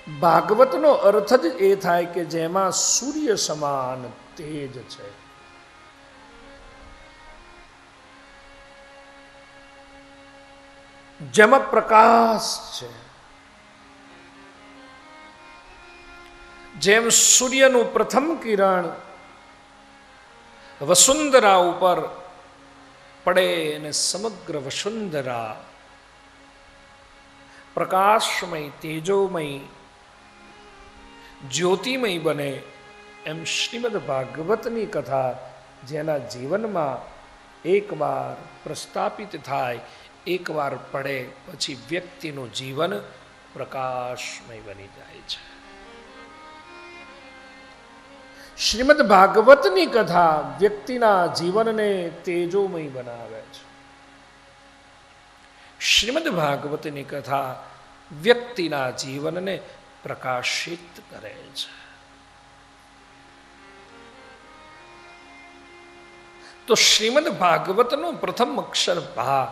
ભાગવતનો અર્થ જ એ થાય કે જેમાં સૂર્ય સમાન તેજ છે. જેમાં પ્રકાશ છે. જેમ સૂર્યનું પ્રથમ કિરણ વસુંધરા ઉપર પડે અને સમગ્ર વસુંધરા પ્રકાશમય, તેજોમય, જ્યોતિમય બને, એમ શ્રીમદ ભાગવતની કથા જેના જીવનમાં એકવાર પ્રસ્થાપિત થાય, એકવાર પડે, પછી વ્યક્તિનું જીવન પ્રકાશમય બની જાય છે. શ્રીમદ ભાગવતની કથા વ્યક્તિના જીવનને તેજોમય બનાવે છે. શ્રીમદ ભાગવતની કથા વ્યક્તિના જીવનને પ્રકાશિત કરે છે. તો શ્રીમદ ભાગવતનો પ્રથમ અક્ષર ભા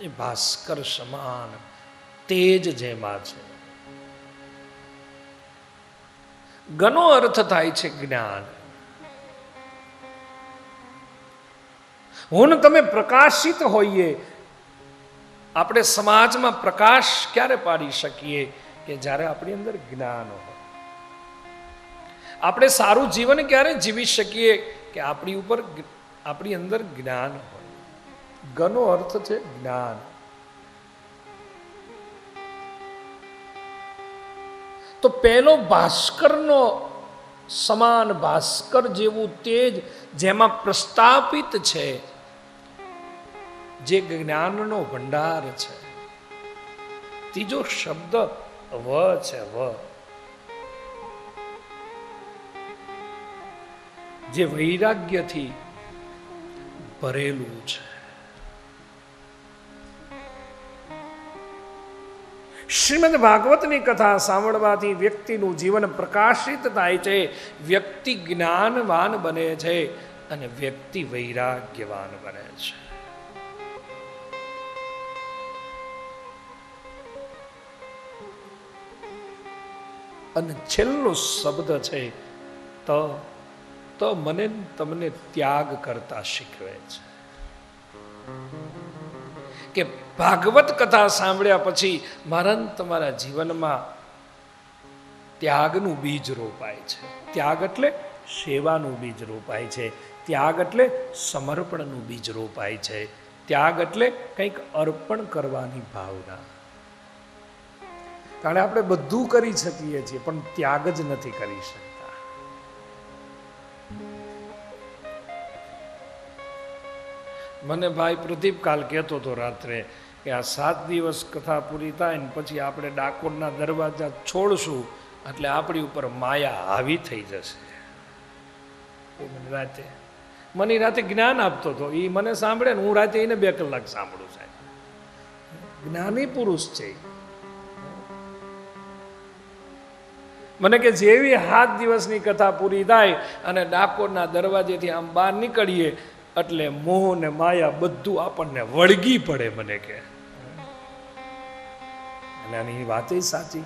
એ ભાસ્કર સમાન તેજ જેમાં છે. ગનો અર્થ થાય છે જ્ઞાન. હું તમે પ્રકાશિત હોઈએ. આપણે સમાજમાં પ્રકાશ ક્યારે પાડી શકીએ? કે જ્યારે આપણી અંદર જ્ઞાન હોય. આપણે સારું જીવન ક્યારે જીવી શકીએ? કે આપણી અંદર જ્ઞાન હોય. ગનો અર્થ છે જ્ઞાન. તો પહેલો ભાસ્કરનો સમાન, ભાસ્કર જેવું તેજ જેમાં પ્રસ્થાપિત છે, જે જ્ઞાનનો ભંડાર છે. ત્રીજો શબ્દ વ છે. વ જે વૈરાગ્યથી ભરેલું છે. શ્રીમદ ભાગવતની કથા સાંભળવાથી વ્યક્તિનું જીવન પ્રકાશિત થાય છે, વ્યક્તિ જ્ઞાનવાન બને છે અને વ્યક્તિ વૈરાગ્યવાન બને છે. અને છેલ્લો શબ્દ છે તો મને તમને ત્યાગ કરતા શીખવે છે. કે ભાગવત કથા સાંભળ્યા પછી મારા તમારા જીવનમાં ત્યાગનું બીજ રોપાય છે. ત્યાગ એટલે સેવાનું બીજ રોપાય છે. ત્યાગ એટલે સમર્પણનું બીજ રોપાય છે. ત્યાગ એટલે કંઈક અર્પણ કરવાની ભાવના. કારણ આપણે બધું કરી શકીએ છીએ પણ ત્યાગ જ નથી કરી શકતા. મને ભાઈ પ્રદીપ કાલ કહેતો હતો રાત્રે કે આ 7 દિવસ કથા પૂરી થાય ને પછી આપણે ડાકોરના દરવાજા છોડશું એટલે આપણી ઉપર માયા હાવી થઈ જશે. મને રાતે જ્ઞાન આપતો હતો. એ મને સાંભળે ને હું રાતે એને 2 કલાક સાંભળું. સાહેબ જ્ઞાની પુરુષ છે. મને કે જેવી 7 દિવસની કથા પૂરી થાય અને ડાકોરના દરવાજેથી આમ બહાર નીકળીએ એટલે મોહ ને માયા બધું આપણને વળગી પડે. મને કે અને આની વાત સાચી,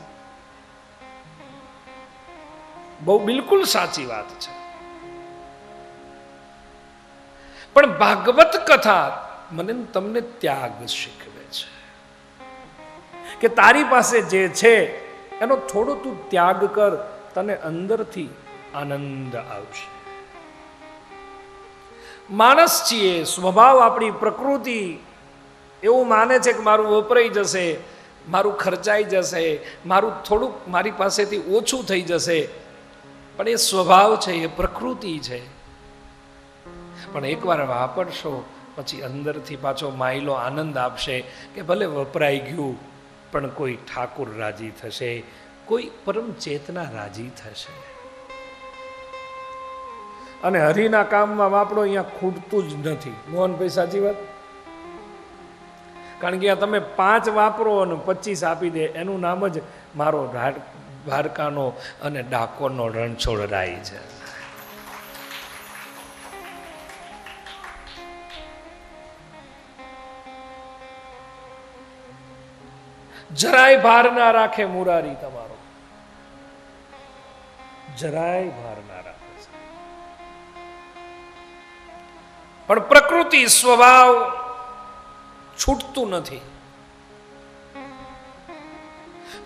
બહુ બિલકુલ સાચી વાત છે. પણ ભાગવત કથા મને તમને ત્યાગ શીખવે છે કે તારી પાસે જે છે એનો થોડો તું ત્યાગ કર, તને અંદરથી આનંદ આવશે. માણસ છીએ, સ્વભાવ આપણી પ્રકૃતિ એવું માને છે કે મારું વપરાઈ જશે, મારું ખર્ચાઈ જશે, મારું થોડુંક મારી પાસેથી ઓછું થઈ જશે. પણ એ સ્વભાવ છે, એ પ્રકૃતિ છે. પણ એકવાર વાપરશો પછી અંદરથી પાછો માયલો આનંદ આપશે કે ભલે વપરાઈ ગયું પણ કોઈ ઠાકુર રાજી થશે, કોઈ પરમ ચેતના રાજી થશે. અને હરિના કામમાં વાપરો, અહીંયા ખૂટતું જ નથી. મોહનભાઈ સાચી વાત? કારણ કે તમે 5 વાપરો અને 25 આપી દે, એનું નામ જ મારો દ્વારકાનો અને ડાકોરનો રણછોડરાય છે. જરાય ભાર ના રાખે મુરારી તમારો. જરાય ભાર ના રાખે. પણ પ્રકૃતિ સ્વભાવ છૂટતું નથી.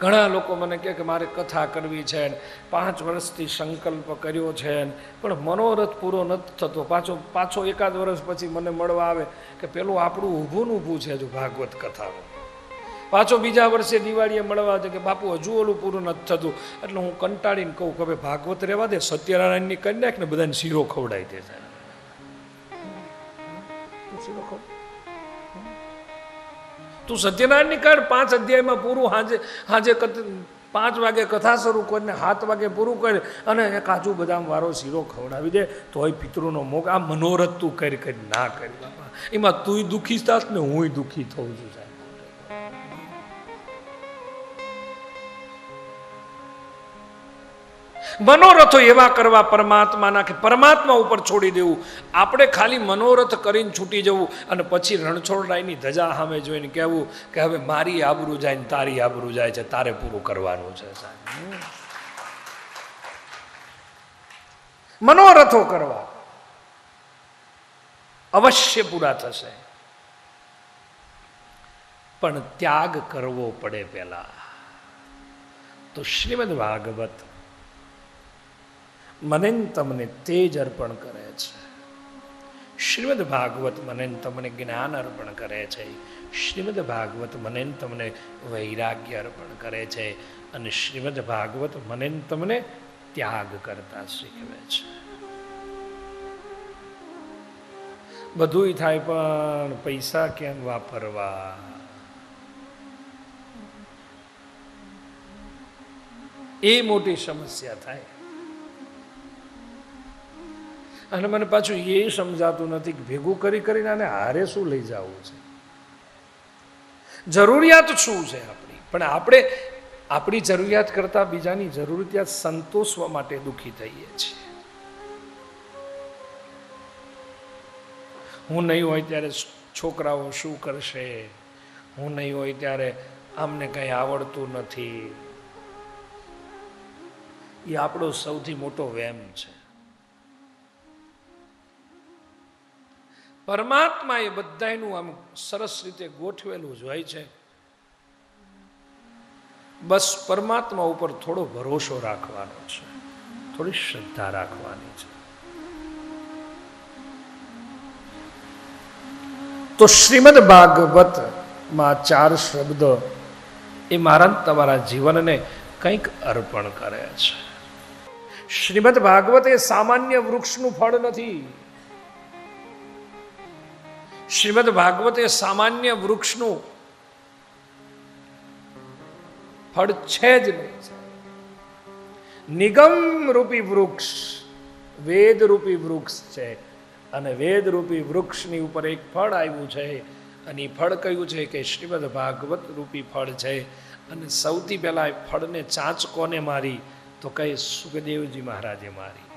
ઘણા લોકો મને કહે કે મારે કથા કરવી છે, 5 વર્ષથી સંકલ્પ કર્યો છે, પણ મનોરથ પૂરો નથી થતો. પાછો એકાદ વર્ષ પછી મને મળવા આવે કે પેલું આપણું ઊભું છે હજુ ભાગવત કથાનું. પાછો બીજા વર્ષે દિવાળીએ મળવા આવે કે બાપુ હજુ ઓલું પૂરું નથી થતું. એટલે હું કંટાળીને કહું કે ભાઈ ભાગવત રહેવા દે, સત્યનારાયણની કરી નાખ ને બધાને શીરો ખવડાવી દે. તું સત્યનારાયણની કર, 5 અધ્યાયમાં પૂરું. હાજે 5 વાગે કથા શરૂ કરીને 7 વાગે પૂરું કરે અને કાજુ બદામ વાળો શીરો ખવડાવી દે, તોય પિતૃનો મોગ. આ મનોરથ તું કરી ના કરી બાપા, એમાં તુંય દુઃખી થાસ ને હુંય દુઃખી થઉં છું. સાહેબ, મનોરથો એવા કરવા પરમાત્માના કે પરમાત્મા ઉપર છોડી દેવું. આપણે ખાલી મનોરથ કરીને છૂટી જવું અને પછી રણછોડરાયની ધજા સામે જોઈને કહેવું કે હવે મારી આબરૂ જાય ને તારી આબરૂ જાય છે, તારે પૂરું કરવાનું છે. મનોરથો કરવા અવશ્ય પૂરા થશે, પણ ત્યાગ કરવો પડે પહેલા. તો શ્રીમદ ભાગવત મને તમને તેજ અર્પણ કરે છે. શ્રીમદ ભાગવત મને તમને જ્ઞાન અર્પણ કરે છે. શ્રીમદ ભાગવત મને તમને વૈરાગ્ય અર્પણ કરે છે. અને શ્રીમદ ભાગવત મને તમને ત્યાગ કરતા શીખવે છે. બધુંય થાય પણ પૈસા કેમ વાપરવા, એ મોટી સમસ્યા થાય. અને મને પાછું એ સમજાતું નથી કે ભેગું કરીને આને હારે શું લઈ જવું છે, જરૂરિયાત શું છે આપણી. પણ આપણે આપણી જરૂરિયાત કરતાં બીજાની જરૂરિયાત સંતોષવા માટે દુઃખી થઈએ છીએ. હું નહીં હોય ત્યારે છોકરાઓ શું કરશે, હું નહીં હોય ત્યારે આમને કંઈ આવડતું નથી. એ આપણો સૌથી મોટો વહેમ છે. પરમાત્મા એ બધાનું આમ સરસ રીતે ગોઠવેલું જ હોય છે. બસ પરમાત્મા ઉપર થોડો ભરોસો રાખવાનો છે, થોડી શ્રદ્ધા રાખવાની છે. તો શ્રીમદ ભાગવતમાં 4 શબ્દ એ મારા તમારા જીવનને કંઈક અર્પણ કરે છે. શ્રીમદ ભાગવત એ સામાન્ય વૃક્ષનું ફળ નથી. શ્રીમદ ભાગવત એ સામાન્ય વૃક્ષનું ફળ છે જ નહીં. નિગમ રૂપી વૃક્ષ, વેદ રૂપી વૃક્ષ છે. અને વેદ રૂપી વૃક્ષની ઉપર એક ફળ આવ્યું છે. અને એ ફળ કયું છે કે શ્રીમદ ભાગવત રૂપી ફળ છે. અને સૌથી પહેલા એ ફળને ચાંચ કોને મારી તો કઈ સુખદેવજી મહારાજે મારી.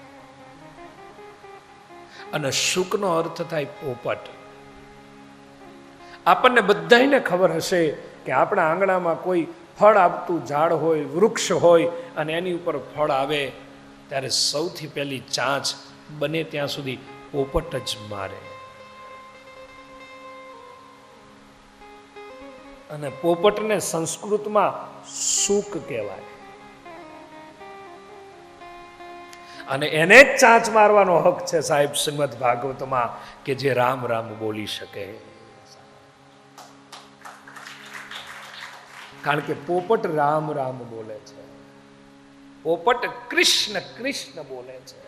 અને શુકનો અર્થ થાય પોપટ. આપણને બધાને ખબર હશે કે આપણા આંગણામાં કોઈ ફળ આપતું ઝાડ હોય, વૃક્ષ હોય અને એની ઉપર ફળ આવે ત્યારે સૌથી પહેલી ચાંચ બને ત્યાં સુધી પોપટ જ મારે. અને પોપટને સંસ્કૃતમાં સુક કહેવાય. અને એને જ ચાંચ મારવાનો હક છે સાહેબ શ્રીમદ ભાગવતમાં કે જે રામ રામ બોલી શકે. કારણ કે પોપટ રામ રામ બોલે છે, પોપટ કૃષ્ણ કૃષ્ણ બોલે છે.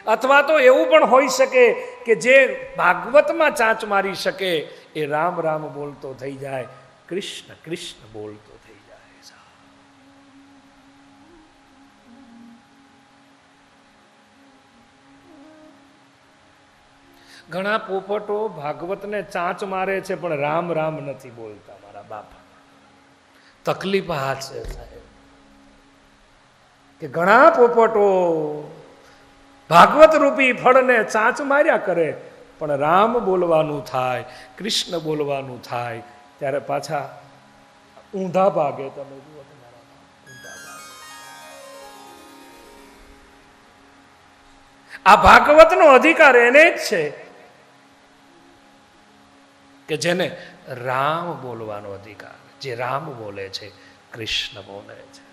અથવા તો એવું પણ હોઈ શકે કે જે ભાગવતમાં ચાંચ મારી શકે એ રામ રામ બોલતો થઈ જાય, કૃષ્ણ કૃષ્ણ બોલતો થઈ જાય. ઘણા પોપટો ભાગવતને ચાંચ મારે છે પણ રામ રામ નથી બોલતા. મારા બાપા, તકલીફ આ છે સાહેબ કે ઘણા પોપટો ભાગવત રૂપી ફળને ચાંચ માર્યા કરે પણ રામ બોલવાનું થાય, કૃષ્ણ બોલવાનું થાય ત્યારે પાછા ઊંધા ભાગે. તમે જુઓ તમારા ઊંધા ભાગે. આ ભાગવતનો અધિકાર એને જ છે કે જેને રામ બોલવાનો અધિકાર, જે રામ બોલે છે, કૃષ્ણ બોલે છે.